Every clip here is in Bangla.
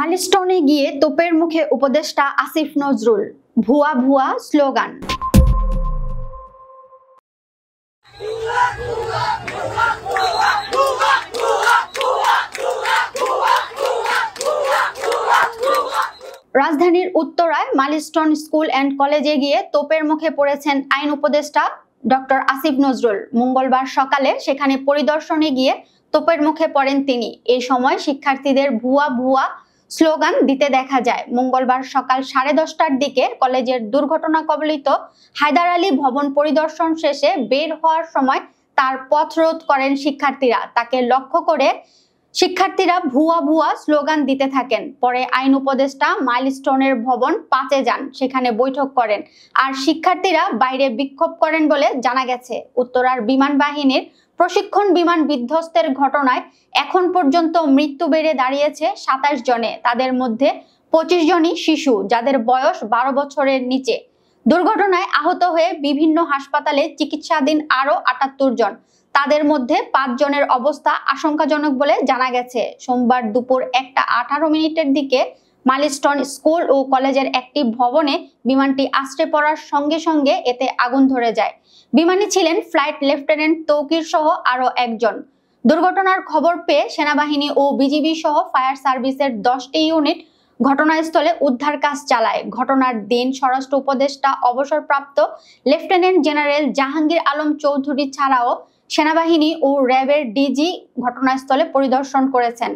মাইলস্টোনে গিয়ে তোপের মুখে উপদেষ্টা আসিফ নজরুল, ভুয়া ভুয়া স্লোগান। রাজধানীর উত্তরায় মাইলস্টোন স্কুল অ্যান্ড কলেজে গিয়ে তোপের মুখে পড়েছেন আইন উপদেষ্টা ডক্টর আসিফ নজরুল। মঙ্গলবার সকালে সেখানে পরিদর্শনে গিয়ে তোপের মুখে পড়েন তিনি। এই সময় শিক্ষার্থীদের ভুয়া ভুয়া স্লোগান দিতে দেখা যায়। মঙ্গলবার সকাল 10:30টার দিকে কলেজের দুর্ঘটনা কবলিত হায়দার আলী ভবন পরিদর্শন শেষে বের হওয়ার সময় তার পথ রোধ করেন শিক্ষার্থীরা। তাকে লক্ষ্য করে শিক্ষার্থীরা ভুয়া ভুয়া স্লোগান দিতে থাকেন। পরে আইন উপদেষ্টা মাইলস্টোনের ভবন 5-এ যান, সেখানে বৈঠক করেন আর শিক্ষার্থীরা বাইরে বিক্ষোভ করেন বলে জানা গেছে। উত্তরার বিমান বাহিনীর প্রশিক্ষণ বিমান বিধ্বস্তের ঘটনায় এখন পর্যন্ত মৃত্যু বেড়ে দাঁড়িয়েছে 27 জনে। তাদের মধ্যে 25 জনই শিশু, যাদের বয়স 12 বছরের নিচে। দুর্ঘটনায় আহত হয়ে বিভিন্ন হাসপাতালে চিকিৎসাধীন আরো 78 জন। তাদের মধ্যে 5 জনের অবস্থা আশঙ্কাজনক বলে জানা গেছে। সোমবার দুপুর 1:18 দিকে মাইলস্টোন স্কুল ও কলেজের একটি ভবনে বিমানটি আছড়ে পড়ার সঙ্গে সঙ্গে এতে আগুন ধরে যায়। বিমানে ছিলেন ফ্লাইট লেফটেন্যান্ট তৌকির সহ আরো একজন। দুর্ঘটনার খবর পেয়ে সেনাবাহিনী ও বিজিবি সহ ফায়ার সার্ভিসের 10টি ইউনিট ঘটনাস্থলে উদ্ধার কাজ চালায়। ঘটনার দিন স্বরাষ্ট্র উপদেষ্টা অবসরপ্রাপ্ত লেফটেন্যান্ট জেনারেল জাহাঙ্গীর আলম চৌধুরী ছাড়াও সেনাবাহিনী ও র্যাবের ডিজি ঘটনাস্থলে পরিদর্শন করেছেন।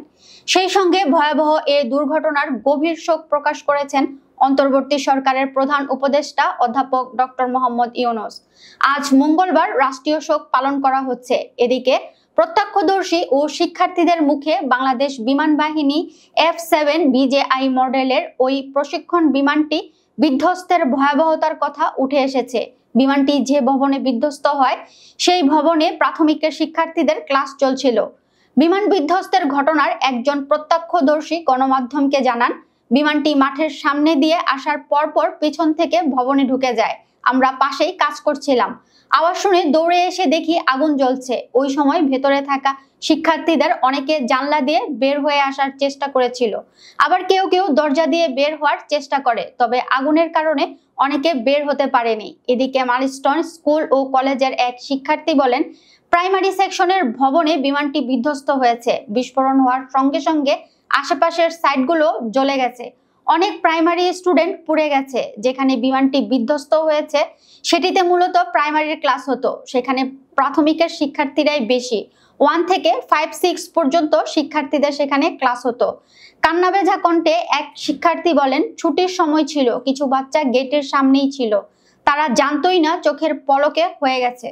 সেই সঙ্গে ভয়াবহ এই দুর্ঘটনার গভীর শোক প্রকাশ করেছেন অন্তর্বর্তী সরকারের প্রধান উপদেষ্টা অধ্যাপক ডক্টর মোহাম্মদ ইউনূস। আজ মঙ্গলবার রাষ্ট্রীয় শোক পালন করা হচ্ছে। এদিকে প্রত্যক্ষদর্শী ও শিক্ষার্থীদের মুখে বাংলাদেশ বিমান বাহিনী F-7 BJI মডেলের ওই প্রশিক্ষণ বিমানটি বিধ্বস্তের ভয়াবহতার কথা উঠে এসেছে। বিমানটি যে ভবনে বিধ্বস্ত হয় সেই ভবনে প্রাথমিকের শিক্ষার্থীদের ক্লাস চলছিল। বিমান বিধ্বস্তের ঘটনার একজন প্রত্যক্ষদর্শী গণমাধ্যমকে জানান, বিমানটি মাঠের সামনে দিয়ে আসার পরপর পিছন থেকে ভবনে ঢুকে যায়। আমরা পাশেই কাজ করছিলাম, আওয়াজ শুনে দৌড়ে এসে দেখি আগুন জ্বলছে। ওই সময় ভেতরে থাকা শিক্ষার্থীদের অনেকে জানলা দিয়ে বের হয়ে আসার চেষ্টা করেছিল, আবার কেউ কেউ দরজা দিয়ে বের হওয়ার চেষ্টা করে, তবে আগুনের কারণে অনেকে বের হতে পারেনি। এদিকে মাইলস্টোন স্কুল ও কলেজের এক শিক্ষার্থী বলেন, প্রাইমারি সেকশনের ভবনে বিমানটি বিধ্বস্ত হয়েছে। বিস্ফোরণ হওয়ার সঙ্গে সঙ্গে আশেপাশের সাইটগুলো জ্বলে গেছে। অনেক প্রাইমারি স্টুডেন্ট পুড়ে গেছে। যেখানে বিমানটি বিধ্বস্ত হয়েছে সেটিতে মূলত প্রাইমারির ক্লাস হতো, সেখানে প্রাথমিকের শিক্ষার্থীরাই বেশি। 1 থেকে 5-6 পর্যন্ত শিক্ষার্থীদের সেখানে ক্লাস হতো। কান্নাভেজা কণ্ঠে এক শিক্ষার্থী বলেন, ছুটির সময় ছিল, কিছু বাচ্চা গেটের সামনেই ছিল, তারা জানতোই না চোখের পলকে হয়ে গেছে।